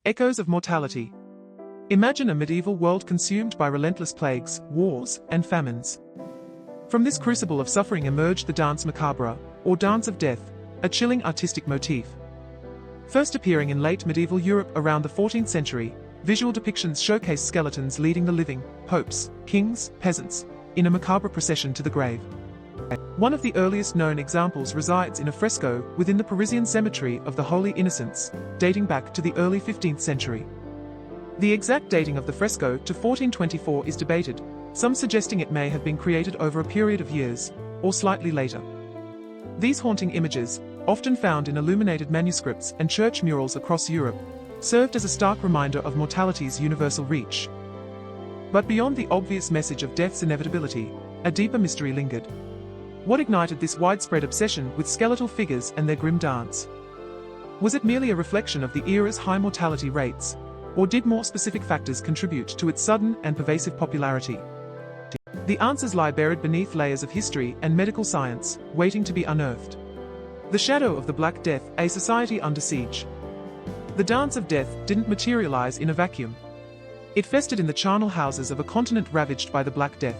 Echoes of mortality. Imagine a medieval world consumed by relentless plagues, wars, and famines. From this crucible of suffering emerged the Danse Macabre, or Dance of Death, a chilling artistic motif. First appearing in late medieval Europe around the 14th century, visual depictions showcase skeletons leading the living, popes, kings, peasants, in a macabre procession to the grave. One of the earliest known examples resides in a fresco within the Parisian cemetery of the Holy Innocents, dating back to the early 15th century. The exact dating of the fresco to 1424 is debated, some suggesting it may have been created over a period of years, or slightly later. These haunting images, often found in illuminated manuscripts and church murals across Europe, served as a stark reminder of mortality's universal reach. But beyond the obvious message of death's inevitability, a deeper mystery lingered. What ignited this widespread obsession with skeletal figures and their grim dance? Was it merely a reflection of the era's high mortality rates, or did more specific factors contribute to its sudden and pervasive popularity? The answers lie buried beneath layers of history and medical science, waiting to be unearthed. The shadow of the Black Death, a society under siege. The Dance of Death didn't materialize in a vacuum. It festered in the charnel houses of a continent ravaged by the Black Death.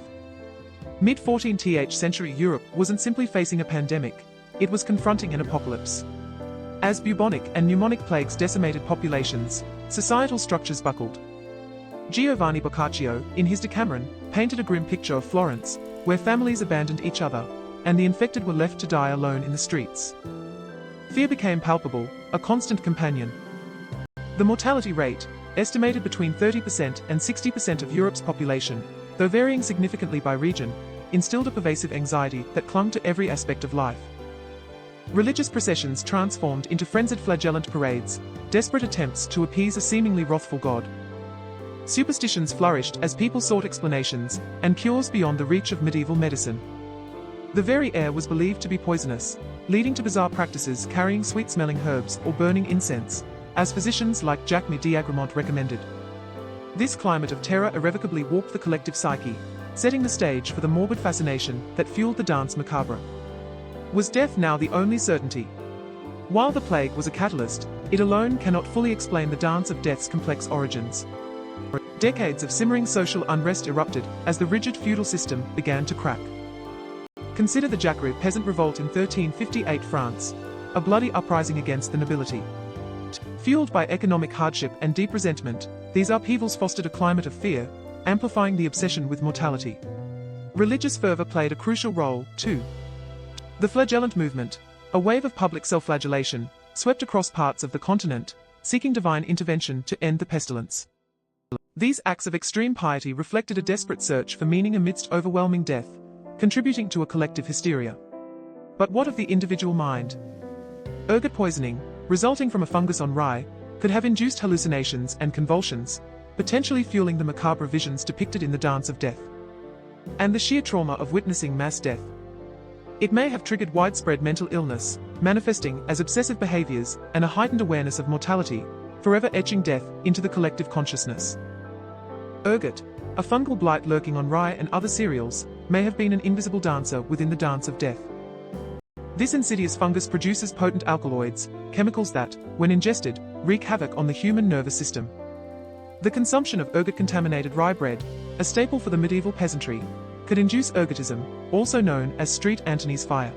Mid-14th century Europe wasn't simply facing a pandemic, it was confronting an apocalypse. As bubonic and pneumonic plagues decimated populations, societal structures buckled. Giovanni Boccaccio, in his Decameron, painted a grim picture of Florence, where families abandoned each other, and the infected were left to die alone in the streets. Fear became palpable, a constant companion. The mortality rate, estimated between 30% and 60% of Europe's population, though varying significantly by region, instilled a pervasive anxiety that clung to every aspect of life. Religious processions transformed into frenzied flagellant parades, desperate attempts to appease a seemingly wrathful god. Superstitions flourished as people sought explanations and cures beyond the reach of medieval medicine. The very air was believed to be poisonous, leading to bizarre practices carrying sweet-smelling herbs or burning incense, as physicians like Jacques d'Agremont recommended. This climate of terror irrevocably warped the collective psyche, setting the stage for the morbid fascination that fueled the Danse Macabre. Was death now the only certainty? While the plague was a catalyst, it alone cannot fully explain the Dance of Death's complex origins. Decades of simmering social unrest erupted as the rigid feudal system began to crack. Consider the Jacquerie peasant revolt in 1358 France, a bloody uprising against the nobility. Fueled by economic hardship and deep resentment, these upheavals fostered a climate of fear, amplifying the obsession with mortality. Religious fervor played a crucial role, too. The flagellant movement, a wave of public self-flagellation, swept across parts of the continent, seeking divine intervention to end the pestilence. These acts of extreme piety reflected a desperate search for meaning amidst overwhelming death, contributing to a collective hysteria. But what of the individual mind? Ergot poisoning, resulting from a fungus on rye, could have induced hallucinations and convulsions, potentially fueling the macabre visions depicted in the Dance of Death. And the sheer trauma of witnessing mass death. It may have triggered widespread mental illness, manifesting as obsessive behaviors and a heightened awareness of mortality, forever etching death into the collective consciousness. Ergot, a fungal blight lurking on rye and other cereals, may have been an invisible dancer within the Dance of Death. This insidious fungus produces potent alkaloids, chemicals that, when ingested, wreak havoc on the human nervous system. The consumption of ergot-contaminated rye bread, a staple for the medieval peasantry, could induce ergotism, also known as street Antony's fire.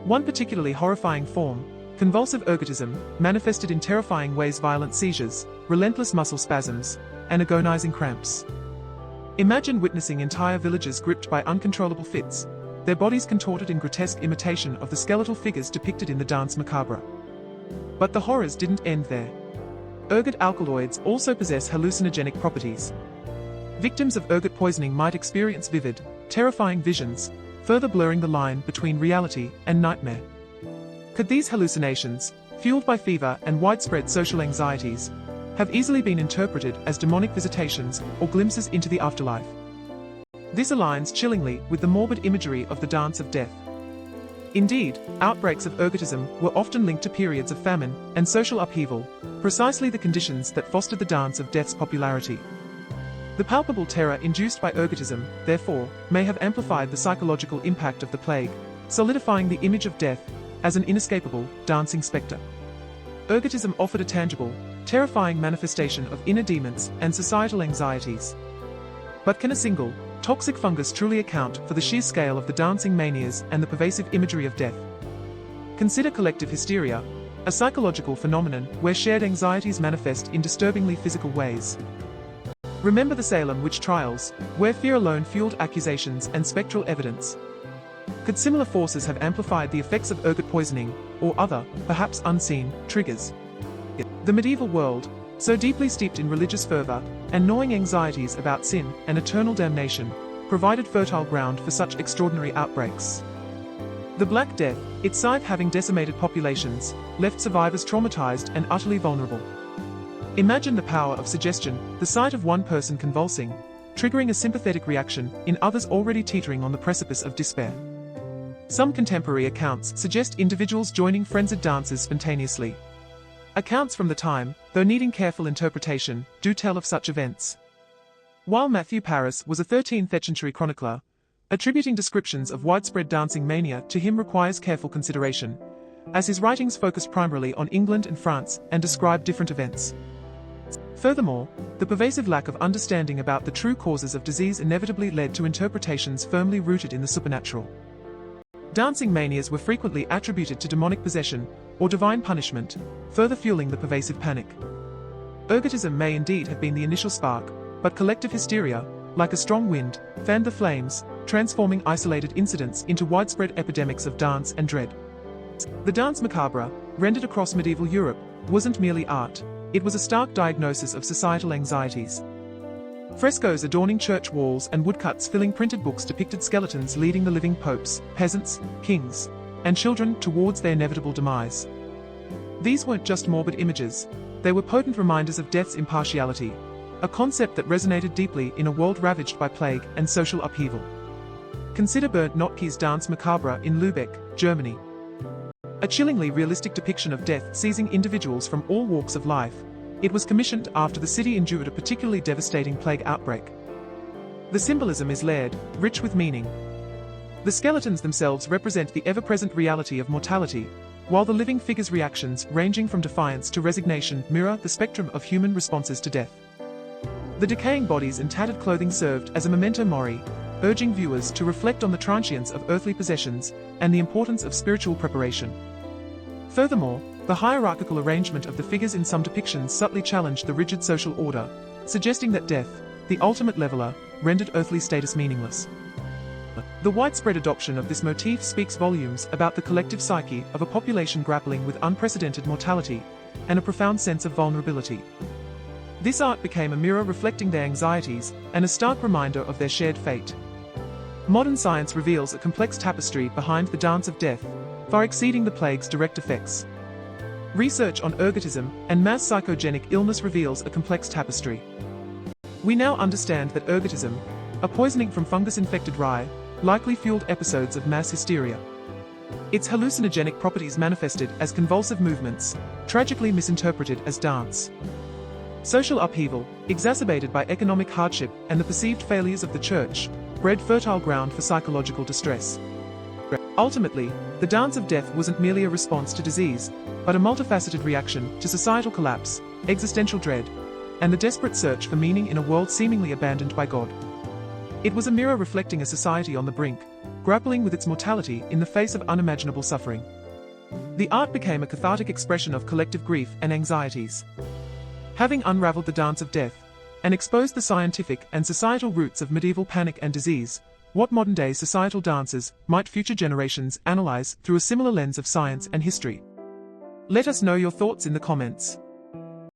One particularly horrifying form, convulsive ergotism, manifested in terrifying ways: violent seizures, relentless muscle spasms, and agonizing cramps. Imagine witnessing entire villages gripped by uncontrollable fits, their bodies contorted in grotesque imitation of the skeletal figures depicted in the Danse Macabre. But the horrors didn't end there. Ergot alkaloids also possess hallucinogenic properties. Victims of ergot poisoning might experience vivid, terrifying visions, further blurring the line between reality and nightmare. Could these hallucinations, fueled by fever and widespread social anxieties, have easily been interpreted as demonic visitations or glimpses into the afterlife? This aligns chillingly with the morbid imagery of the Dance of Death. Indeed, outbreaks of ergotism were often linked to periods of famine and social upheaval, precisely the conditions that fostered the Dance of Death's popularity. The palpable terror induced by ergotism, therefore, may have amplified the psychological impact of the plague, solidifying the image of death as an inescapable, dancing spectre. Ergotism offered a tangible, terrifying manifestation of inner demons and societal anxieties. But can a single, toxic fungus truly account for the sheer scale of the dancing manias and the pervasive imagery of death? Consider collective hysteria, a psychological phenomenon where shared anxieties manifest in disturbingly physical ways. Remember the Salem witch trials, where fear alone fueled accusations and spectral evidence. Could similar forces have amplified the effects of ergot poisoning, or other, perhaps unseen, triggers? The medieval world, so deeply steeped in religious fervor and gnawing anxieties about sin and eternal damnation, provided fertile ground for such extraordinary outbreaks. The Black Death, its scythe having decimated populations, left survivors traumatized and utterly vulnerable. Imagine the power of suggestion, the sight of one person convulsing, triggering a sympathetic reaction in others already teetering on the precipice of despair. Some contemporary accounts suggest individuals joining frenzied dances spontaneously. Accounts from the time, though needing careful interpretation, do tell of such events. While Matthew Paris was a 13th century chronicler, attributing descriptions of widespread dancing mania to him requires careful consideration, as his writings focused primarily on England and France and describe different events. Furthermore, the pervasive lack of understanding about the true causes of disease inevitably led to interpretations firmly rooted in the supernatural. Dancing manias were frequently attributed to demonic possession or divine punishment, further fueling the pervasive panic. Ergotism may indeed have been the initial spark, but collective hysteria, like a strong wind, fanned the flames, transforming isolated incidents into widespread epidemics of dance and dread. The Danse Macabre, rendered across medieval Europe, wasn't merely art, it was a stark diagnosis of societal anxieties. Frescoes adorning church walls and woodcuts filling printed books depicted skeletons leading the living popes, peasants, kings, and children towards their inevitable demise. These weren't just morbid images, they were potent reminders of death's impartiality, a concept that resonated deeply in a world ravaged by plague and social upheaval. Consider Bernd Notke's Danse Macabre in Lübeck, Germany. A chillingly realistic depiction of death seizing individuals from all walks of life, it was commissioned after the city endured a particularly devastating plague outbreak. The symbolism is layered, rich with meaning. The skeletons themselves represent the ever-present reality of mortality, while the living figures' reactions, ranging from defiance to resignation, mirror the spectrum of human responses to death. The decaying bodies and tattered clothing served as a memento mori, urging viewers to reflect on the transience of earthly possessions and the importance of spiritual preparation. Furthermore, the hierarchical arrangement of the figures in some depictions subtly challenged the rigid social order, suggesting that death, the ultimate leveler, rendered earthly status meaningless. The widespread adoption of this motif speaks volumes about the collective psyche of a population grappling with unprecedented mortality and a profound sense of vulnerability. This art became a mirror reflecting their anxieties and a stark reminder of their shared fate. Modern science reveals a complex tapestry behind the dance of death, far exceeding the plague's direct effects. Research on ergotism and mass psychogenic illness reveals a complex tapestry. We now understand that ergotism, a poisoning from fungus-infected rye, likely fueled episodes of mass hysteria. Its hallucinogenic properties manifested as convulsive movements, tragically misinterpreted as dance. Social upheaval, exacerbated by economic hardship and the perceived failures of the church, bred fertile ground for psychological distress. Ultimately, the dance of death wasn't merely a response to disease, but a multifaceted reaction to societal collapse, existential dread, and the desperate search for meaning in a world seemingly abandoned by God. It was a mirror reflecting a society on the brink, grappling with its mortality in the face of unimaginable suffering. The art became a cathartic expression of collective grief and anxieties. Having unraveled the dance of death, and exposed the scientific and societal roots of medieval panic and disease, what modern-day societal dances might future generations analyze through a similar lens of science and history? Let us know your thoughts in the comments.